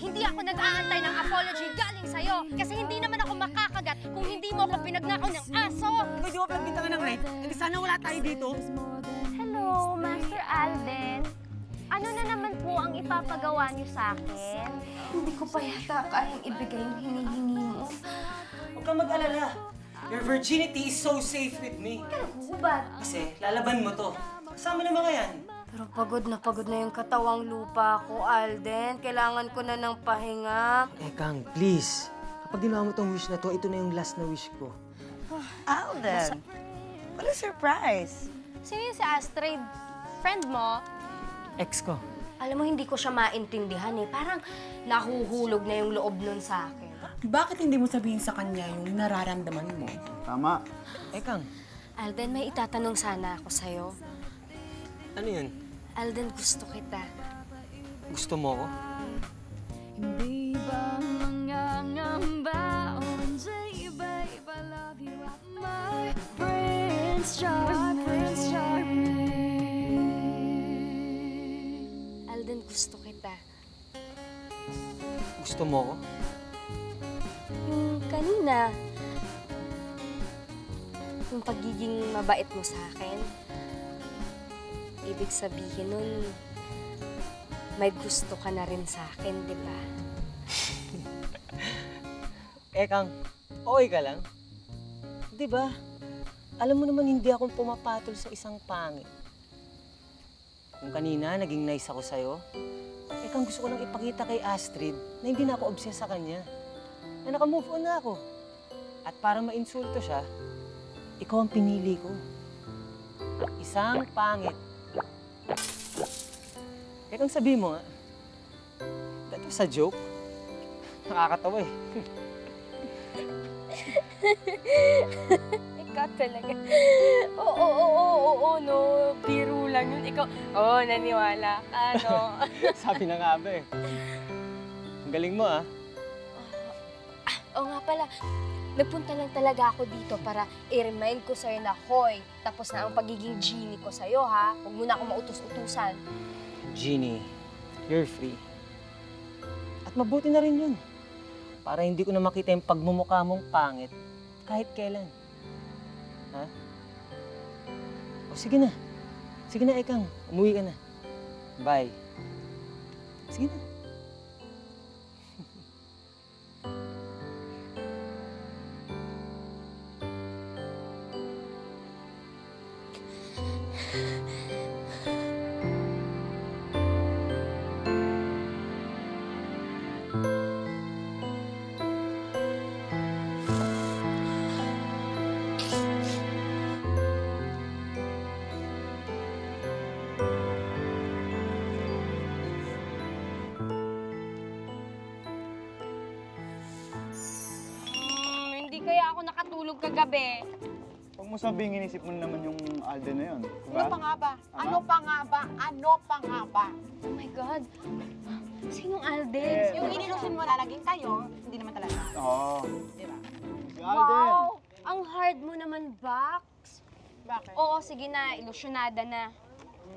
Hindi ako nag-aantay ng apology galing sa'yo. Kasi hindi naman ako makakagat kung hindi mo ako pinagnakaw ng aso. Ikaw di mo pinagbintangan ng rape? Hindi sana wala tayo dito. Hello, Master Alden. Ano na naman po ang ipapagawa niyo sa akin? Hindi ko pa yata kayang ibigay yung hinihingi mo. Huwag kang mag-alala. Your virginity is so safe with me. Hubad. Kasi lalaban mo to. Kasama na mga yan. Pero pagod na yung katawang lupa ko, Alden. Kailangan ko na ng pahinga. Kang, please. Kapag ginawa mo tong wish na to, ito na yung last na wish ko. Alden, what a surprise. Sino yun si Astrid? Friend mo? Ex ko. Alam mo, hindi ko siya maintindihan eh. Parang nahuhulog na yung loob nun sa akin. Bakit hindi mo sabihin sa kanya yung nararamdaman mo? Tama. Kang, Alden, may itatanong sana ako sa'yo. ano yun? Alden, gusto kita. Gusto mo ko? Hindi ba mangangamba on J, babe, I love you, my Prince Charming. Alden, gusto kita. Gusto mo ko? Yung kanina, yung pagiging mabait mo sa akin, ibig sabihin nun, may gusto ka na rin sa akin, di ba? Kang, okay ka lang? Di ba? Alam mo naman hindi akong pumapatol sa isang pangit. Kung kanina, naging nice ako sa'yo, Kang, gusto ko lang ipakita kay Astrid na hindi na ako obsessed sa kanya. Na naka-move on na ako. At para ma-insulto siya, ikaw ang pinili ko. Isang pangit. Kang, sabi mo nga, that was a joke. Nakakatawa eh. Ikaw talaga. Oo, no. Biro lang yun. Ikaw, naniwala ka, no? Sabi na nga ba eh. Ang galing mo ah. Oo nga pala. Nagpunta lang talaga ako dito para i-remind ko sa'yo na, hoy, tapos na ang pagiging genie ko sa'yo, ha? Huwag mo na ako mautos-utusan. Jeannie, you're free. At mabuti na rin yun. Para hindi ko na makita yung pagmumukha mong pangit kahit kailan. Ha? O sige na. Sige na, Kang. Umuwi ka na. Bye. Sige na. Hindi kaya ako nakatulog kagabi. Huwag mo sabihin, inisip mo naman yung Alden na yun. Diba? Ano pa nga ba? Ano pa nga ba? Ano pa nga ba? Oh my God. Sinong Alden? Eh, Yung inilusin mo lalaging kayo, hindi naman talaga. Oo. Diba? Si Alden. Wow! Ang hard mo naman, Bax. Bakit? Oo, sige na. Ilusyonada na.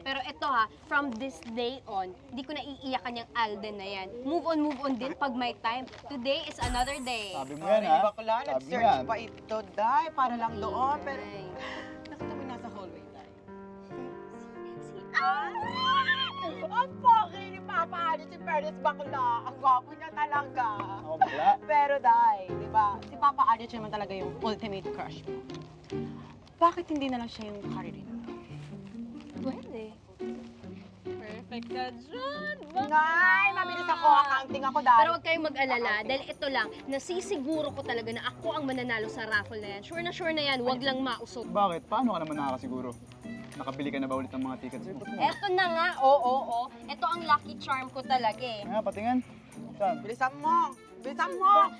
Pero eto ha, from this day on, hindi ko na iiyakan yung Alden na yan. Move on din pag may time. Today is another day. Sabi mo yan, ha? Bakla, Sabi mo nag-search yan. pa ito, Day, para lang doon. Pero Ay. nakita mo nasa hallway, Day. Ang pogi ni Papa Ali, si Perez Bakla. Ang gwapo niya talaga. Ako bakla. Pero, Day, di ba, si Papa Ali naman talaga yung ultimate crush mo. Bakit hindi na lang siya yung Karin? Pwede. Perfect ka dyan. Ngay, mabilis ako. Accounting ako, Day. Pero huwag kayong mag-alala dahil ito lang, nasisiguro ko talaga na ako ang mananalo sa raffle na yan. Sure na yan, huwag lang mausok. Bakit? Paano ka naman nakakasiguro? Nakabili ka na ba ulit ng mga tickets mo? Eto na nga, oo. Ito ang lucky charm ko talaga eh. Nga, patingin. Saan? Bilisan mo. Bilisan mo.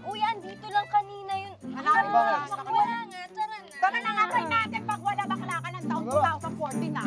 Uy, andito lang kanina yun. Hanapin mo. Bakit? Wala nga, tara na. Tara na nga, try natin. Pag wala bakla ka ng taong 2014 na.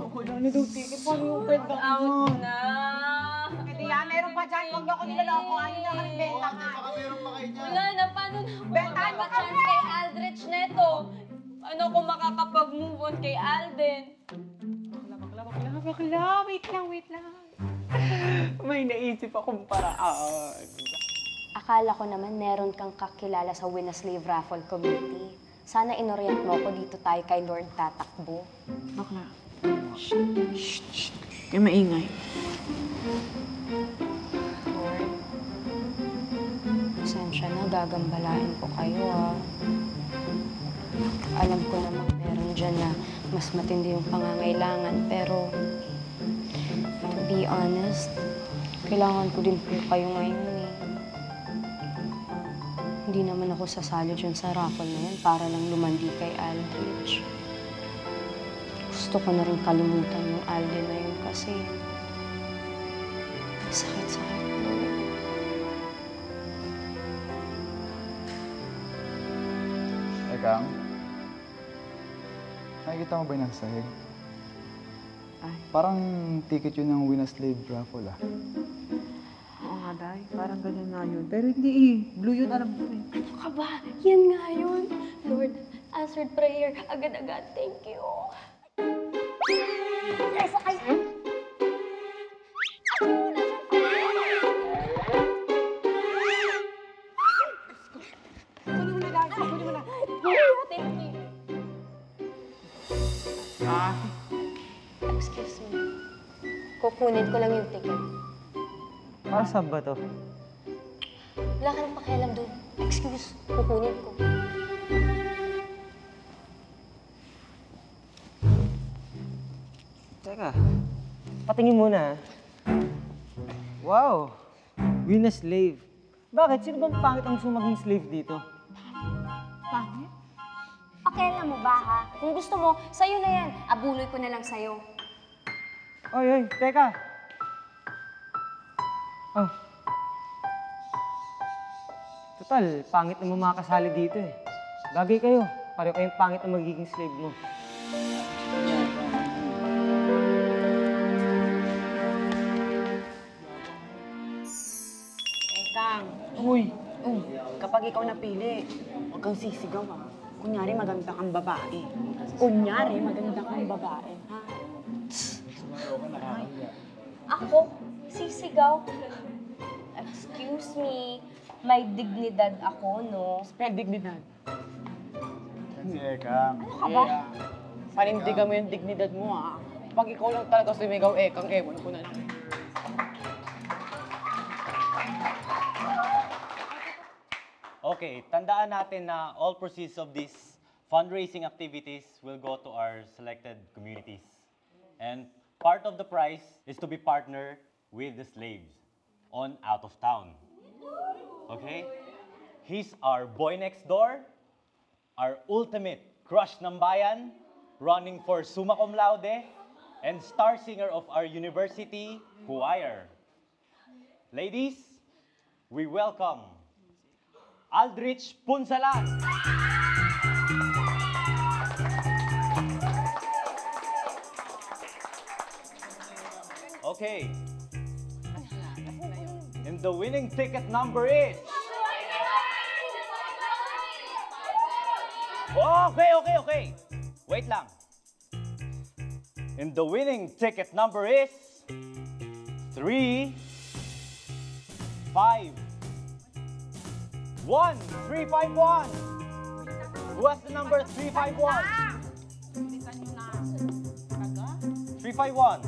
Ako lang na daw ticket. Paano yung benta Out na. Hindi yan, meron pa dyan. Huwag ako nilaloko. Ano na kami benta nga. meron pa kayo dyan. Wala na, paano na Bentahan mo chance kay Aldrich neto? Ano kung makakapag-move on kay Alden? Bakla, bakla, bakla. bakla. Wait lang. May naisip akong paraan. Akala ko naman meron kang kakilala sa Win a Slave Raffle Committee. Sana inorient mo ko dito tayo kay Lord tatakbo. Bakla. Shh. Yung maingay. Lord, pasensya na, gagambalain ko kayo Alam ko naman meron dyan na mas matindi yung pangangailangan, pero to be honest, kailangan ko din po kayo ngayon Hindi naman ako sasali dyan sa raffle na yan para lang lumandi kay Aldrich. Gusto ko na rin kalimutan yung Alden na yun kasi sakit-sakit, Lord. Ekang, nakikita mo ba yung nasa sahig? Parang ticket yun ng Win a Slave Raffle Oo nga, Day. Parang ganyan nga yun. Pero hindi Blue yun, alam ko Ano ka ba? Yan nga yun. Lord, answered prayer. Agad-agad. Thank you. Yes, ay... Kunin mo na, Day. Kunin mo na. Thank you. Excuse me. Kukunin ko lang yung ticket. Para saan ba to? Wala ka nang pakialam doon. Excuse, kukunin ko. Teka, patingin muna. Wow! Win a slave. Bakit? Sino bang pangit ang sumaging slave dito? Pakialam mo ba, ha? Kung gusto mo, sa'yo na yan. Abuloy ko na lang sa'yo. Oy, teka! Oh. Total, pangit na mga kasali dito eh. Bagay kayo. Pareho kayong pangit na magiging slave mo. Kang. Uy. Kapag ikaw napili, huwag kang sisigaw Kunyari, maganda kang babae. Ha? Ako? Sisigaw? Excuse me. May dignidad ako, no? Spell dignidad. Si Ekang. Ano ka ba? Panindigan mo yung dignidad mo, Pag ikaw lang talaga sumigaw, Ekang, ewan ko na lang. Okay, tandaan natin na all proceeds of these fundraising activities will go to our selected communities. And part of the prize is to be partnered with the slaves on out of town. Okay? He's our boy next door, our ultimate crush ng bayan, running for summa cum laude, and star singer of our university choir. Ladies, we welcome Aldrich Punsalan. Okay. And the winning ticket number is... Okay. Wait lang. And the winning ticket number is... 3, 5, 1, 351. Who has the number 351? 351.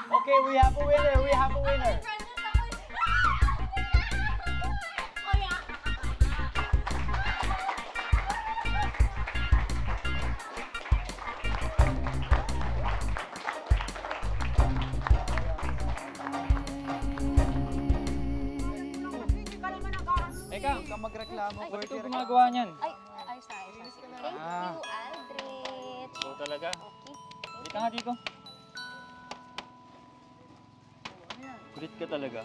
Okay, we have a winner. Eka, huwag kang magreklamo. Ba't ito gumagawa niyan? Ay, ayos na. Thank you, Aldrich. Ito talaga. Okay. Hindi ka nga dito. Kulit ka talaga.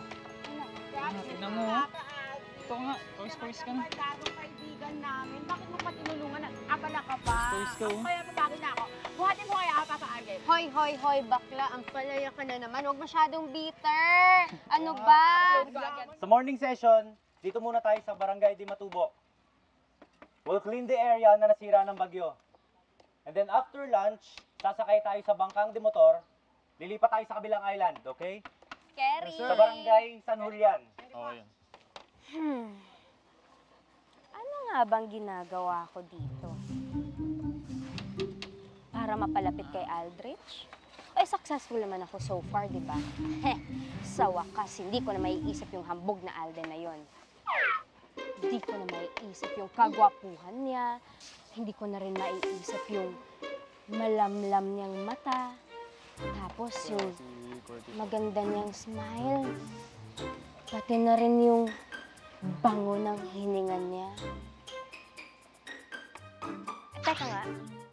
Tingnan mo, Ito nga, pawis-pawis ka na. Bagong kaibigan namin. Bakit mo pa tinulungan? Abala ka pa. Pawis ka, Kaya papagod na ako. Buhatin mo kaya Papa Argel. Hoy, bakla. Ang palaya ka na naman. Huwag masyadong bitter. Ano ba? Sa morning session, dito muna tayo sa Barangay Di Matubo. We'll clean the area na nasira ng bagyo. And then after lunch, sasakay tayo sa bangkang de motor, lilipat tayo sa kabilang island, okay? Kerry! Sa barangay San Julian. Okay yan. Ano nga bang ginagawa ko dito? Para mapalapit kay Aldrich? Ay, successful naman ako so far, di ba? Sa wakas, hindi ko na maiisip yung hambog na Alden na yon. Hindi ko na maiisip yung kagwapuhan niya. Hindi ko na rin maiisip yung malamlam niyang mata. Tapos yung maganda niyang smile. Pati na rin yung bango ng hininga niya. Teka nga,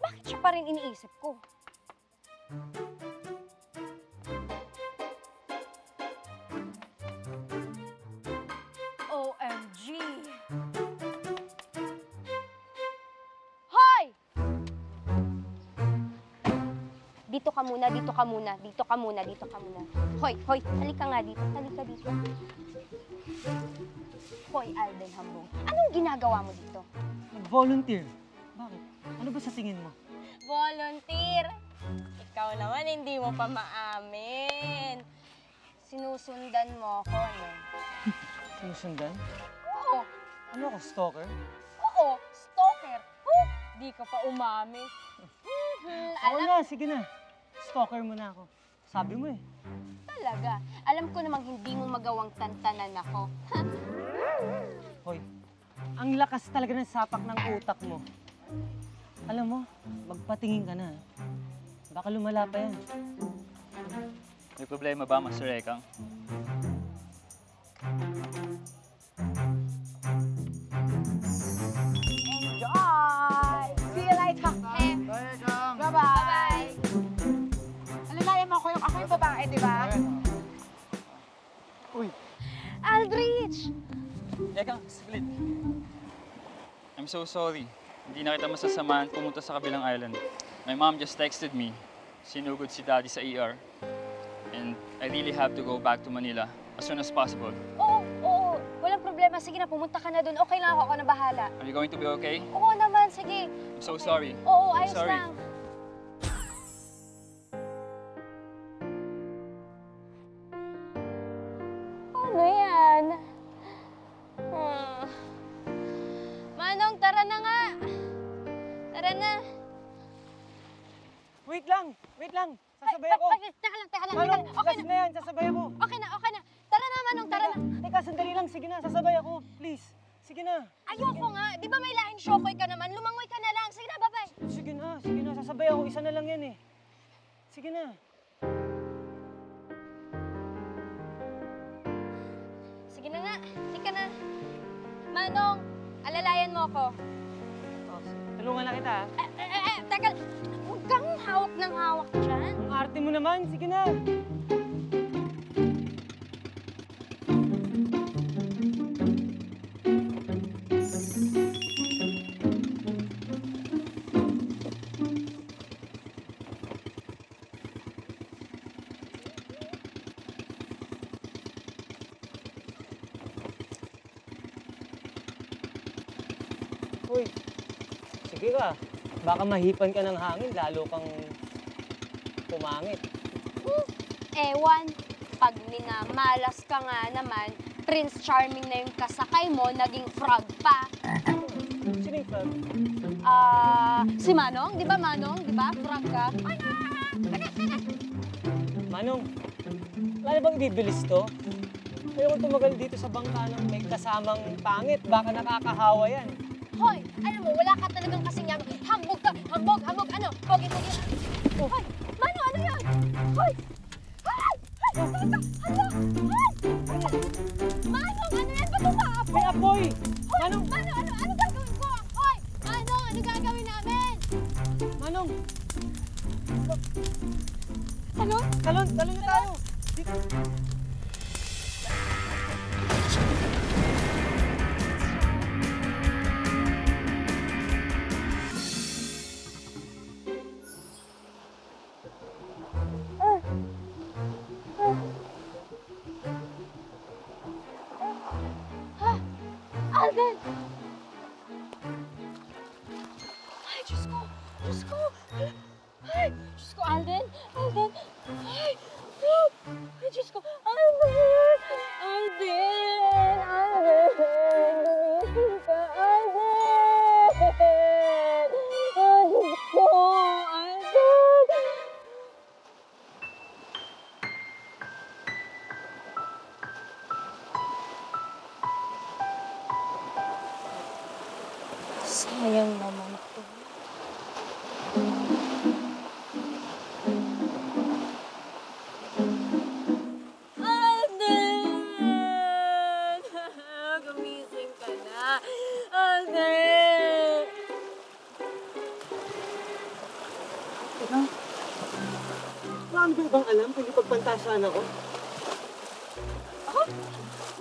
bakit siya pa rin iniisip ko? OMG! Hoy! Dito ka muna, dito ka muna, dito ka muna, dito ka muna. Hoy, hoy, halika nga dito, halika dito. Hoy, Alden Hambog, anong ginagawa mo dito? Nag-volunteer. Bakit? Ano ba sa tingin mo? Volunteer! Ikaw naman, hindi mo pa maamin. Sinusundan mo ako, ano? Sinusundan? Oo, Ano ako, stalker? oo, stalker. Di ka pa umamin. Oo na, sige na. Stalker mo na ako. Sabi mo eh. Talaga. Alam ko namang hindi mo magawang tantanan ako. Hoy, ang lakas talaga ng sapak ng utak mo. Alam mo, magpatingin ka na. Baka lumala pa yan. May problema ba, Master Ekang? Enjoy! See you later! Bye-bye! Bye-bye! Alalayan mo ako yung babae, di ba? Aldrich! Ekang, split. I'm so sorry. Hindi na kita masasamahan pumunta sa kabilang island. My mom just texted me. Sinugod si Daddy sa ER. And I really have to go back to Manila as soon as possible. Oo, oo. Walang problema. Sige na, pumunta ka na doon. Okay lang ako. Ako na bahala. Are you going to be okay? Oo naman. Sige. I'm so sorry. Oo, ayos Sorry. lang. Ano yan? Manong, tara na nga. Tara na. Wait lang! Wait lang! Sasabay ako! Teka lang, teka lang. Manong, Okay last na. na yan! Sasabay ako! Okay na, okay na. Tara na, Manong, tara na. Teka, sandali lang. Sige na, sasabay ako. Please. Sige na. Ayoko nga. Di ba may lain shokoy ka naman? Lumangoy ka na lang. Sige na, bye-bye. Sige na, sige na. Sasabay ako. Isa na lang yan eh. Sige na. Sige na nga. Sige na. Manong, alalayan mo ako. Oh, tulungan na kita. Teka. Huwag kang hawak ng hawak dyan. Ang arte mo naman. Sige na. Uy, sige ka. Baka mahipan ka ng hangin, lalo kang pumangit. Ewan, pag minamalas ka nga naman, Prince Charming na yung kasakay mo, naging frog pa. Sino yung frog? Si Manong, di ba Manong? Di ba? Frog ka? Manong, wala na bang ibibilis to? Ayaw ko tumagal dito sa bangka ng may kasamang pangit. Baka nakakahawa yan. Hoy, alam mo, wala ka talagang kasing yaman. Hambog ka! Hambog! Hambog! Ano? Pogi, pogi. Hoy! Manong, ano yan? Hoy! Hoy! Hoy! Teka! Hala! Hoy! Manong, ano yan? Ba't umaapoy? May apoy! Hoy! Manong! Ano gagawin ko? Hoy! Manong, ano gagawin namin? Manong! Talon? Talon! Talon na tayo! Dito. Alden! Ay, Diyos ko! Diyos ko! Ay, Diyos Diyos ko! Alden! Alden! Alden! Gising ka, Alden! Oh, Diyos ko! Alden! Sayang naman to. Alden! Gumising ka na. Alden! Teka, marami ka bang alam kung ipagpantasaan ako?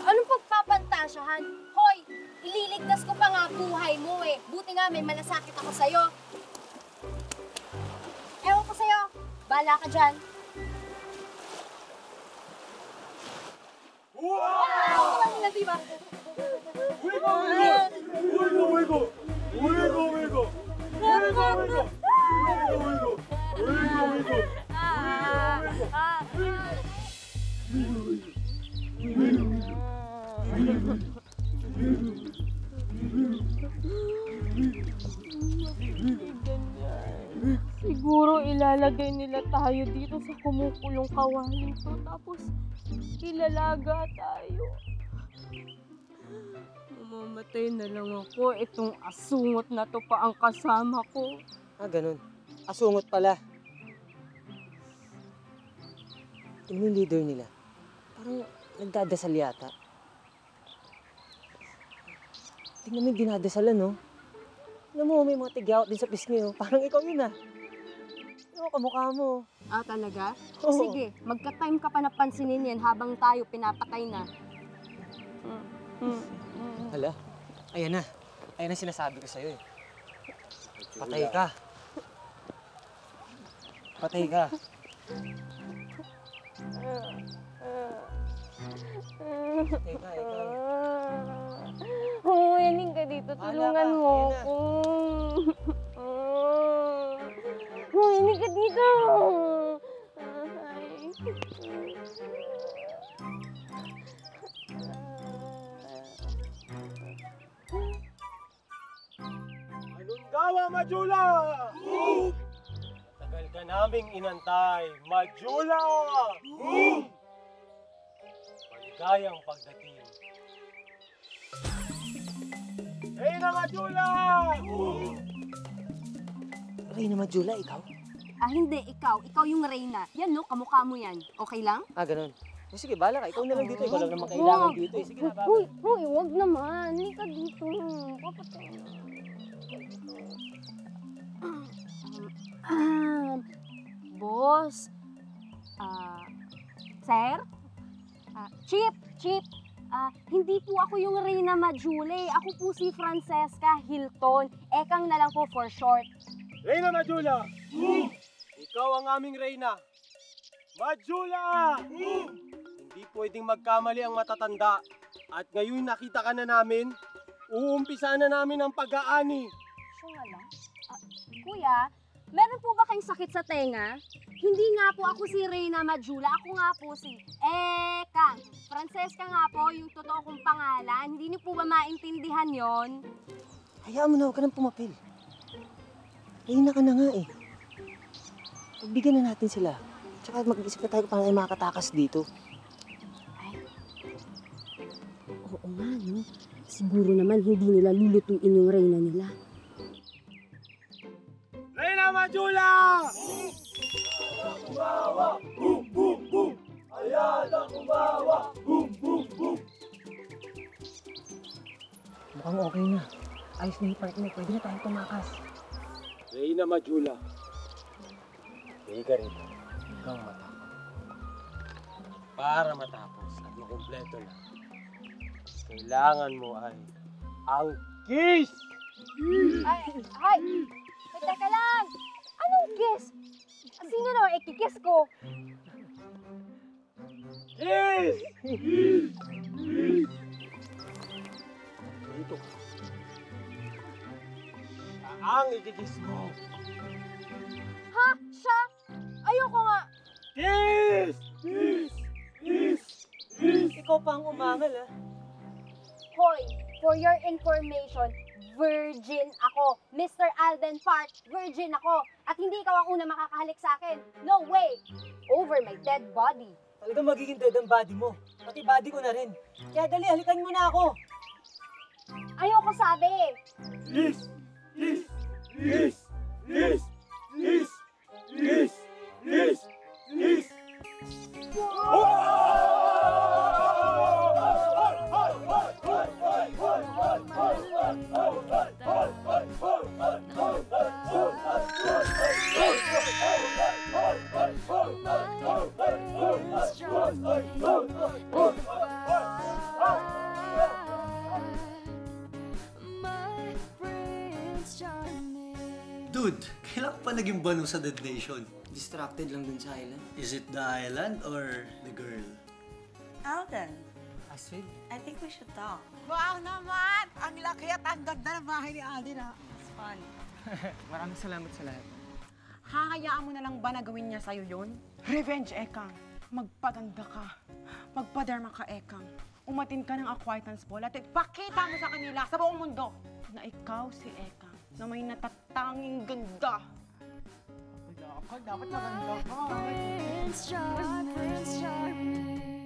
Anong pagpapantasyahan? Hoy, ililigtas ko pa nga buhay mo eh. Buti nga may malasakit ako sa'yo. Ewan ko sa'yo. Bala ka dyan. Wow! Ano na, diba? Siguro ilalagay nila tayo dito sa kumukulong kawaling to, tapos ilalaga tayo. Mamamatay na lang ako. Itong asungot na to pa ang kasama ko. Ah, ganun. Asungot pala. Tingnan mo yung leader nila. Parang nagdadasal yata. Tingnan mo yung dinadasalan, no? Alam mo, may mga tigyawat din sa pisngi, no? Parang ikaw yun, ah. Ano, kamukha mo. Ah, talaga? Oo. Sige, magka-time ka pa na pansinin yan habang tayo pinapatay na. Hala, ayan na. Ayan ang sinasabi ko sa'yo, eh. Patay ka. Patay ka. Patay ka, ikaw. Humiling ka dito. Tulungan mo ako. Humiling ka dito. Anong gawa, Majula? Tagal ka naming inantay, Majula! Maligayang pagdating. Reyna Majula! Reyna Majula, ikaw? Ah, hindi, ikaw. Ikaw yung Reyna. Yan, no? Kamukha mo yan. Okay lang? Ah, ganun. O sige, bahala ka. Ikaw na lang dito. Ikaw lang naman kailangan dito. Eh. Sige na, Uy, wag naman. Hindi ka dito. Papatay na. Boss. Sir? Chip. Hindi po ako yung Reyna Majula. Ako po si Francesca Hilton. Ekang na lang po for short. Reyna Majula! Ikaw ang aming Reyna. Majula! Hindi pwedeng magkamali ang matatanda. At ngayon nakita ka na namin, uumpisa na namin ang pag-aani. Siya nga lang. Kuya, meron po ba kayong sakit sa tenga? Hindi nga po ako si Reyna Majula. Ako nga po si Ekang. Francesca nga po, yung totoo kong pangalan. Hindi niyo po ba maintindihan yon? Hayaan mo na, huwag ka nang pumapil. Reyna ka na nga eh. Pagbigyan na natin sila. Tsaka mag-isip na tayo kung paano tayo makakatakas dito. Oo nga, no? Siguro naman hindi nila lulutuin yung Reyna nila. Reyna Majula! Kumawa! Boom, boom, boom! Ayala kumawa! Boom, boom, boom! Mukhang okay na. Ayos na yung partner. Pwede na tayong tumakas. Reyna Majula. Hindi ka rito. Ikaw matakot. Para matapos at makumpleto na, kailangan mo ay ang kiss! Ay! Teka lang! Anong kiss? Sino naman ikikiss ko? Kiss! Dito ka. Siya ang ikikiss mo. Ha? Siya? Ayoko nga! Kiss! Kiss! Kiss! ka pang umangal, ha? Hoy, for your information, virgin ako. Mr. Alden Park, virgin ako. At hindi ikaw ang una makakahalik sa akin. No way! Over my dead body. Talagang magiging dead ang body mo. Pati body ko na rin. Kaya dali, halikan mo na ako. Ayoko sabi. Please! Please! Please! Please! Please! Please! Please! Please! Dude, kailan ka pa naging banu sa Dead Nation? Distracted lang dun sa island. Is it the island or the girl? Alden, Astrid? I think we should talk. Wow naman! Ang laki at ang ganda ng bahay ni Alden, ha? It's fun. Maraming salamat sa lahat. Hahayaan mo na lang ba na gawin niya sa'yo yun? Revenge, Ekang. Magpaganda ka. Magpaderma ka, Ekang. Umatin ka ng acquaintance ball at ipakita mo sa kanila sa buong mundo na ikaw si Ekang na may natatanging ganda. Dapat maganda ka. Prince Charming.